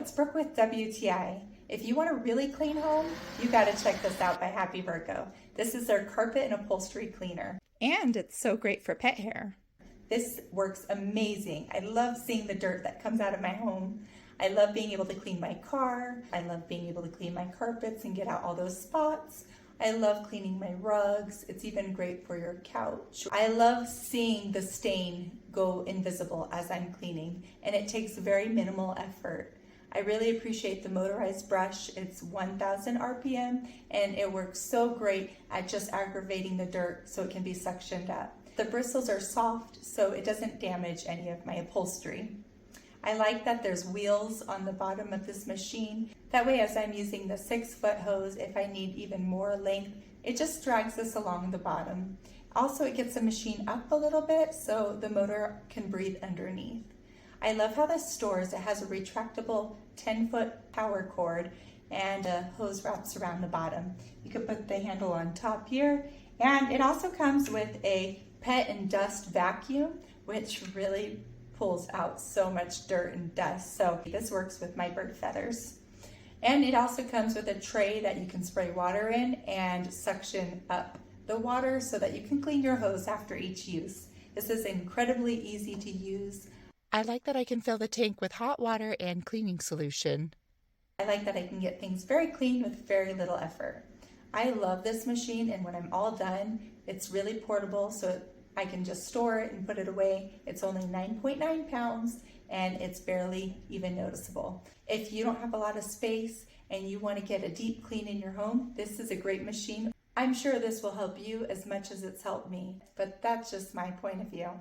it's Brooke with WTI. If you want a really clean home, you gotta check this out by Hapyvergo. This is their carpet and upholstery cleaner. And it's so great for pet hair. This works amazing. I love seeing the dirt that comes out of my home. I love being able to clean my car. I love being able to clean my carpets and get out all those spots. I love cleaning my rugs. It's even great for your couch. I love seeing the stain go invisible as I'm cleaning, and it takes very minimal effort. I really appreciate the motorized brush. It's 1000 RPM, and it works so great at just aggravating the dirt so it can be suctioned up. The bristles are soft, so it doesn't damage any of my upholstery. I like that there's wheels on the bottom of this machine. That way, as I'm using the 6-foot hose, if I need even more length, it just drags this along the bottom. Also, it gets the machine up a little bit so the motor can breathe underneath. I love how this stores. It has a retractable 10-foot power cord and a hose wraps around the bottom. You can put the handle on top here, and it also comes with a pet and dust vacuum, which really pulls out so much dirt and dust. So this works with my bird feathers. And it also comes with a tray that you can spray water in and suction up the water so that you can clean your hose after each use. This is incredibly easy to use. I like that I can fill the tank with hot water and cleaning solution. I like that I can get things very clean with very little effort. I love this machine, and when I'm all done, it's really portable, so I can just store it and put it away. It's only 9.9 pounds and it's barely even noticeable. If you don't have a lot of space and you want to get a deep clean in your home, this is a great machine. I'm sure this will help you as much as it's helped me, but that's just my point of view.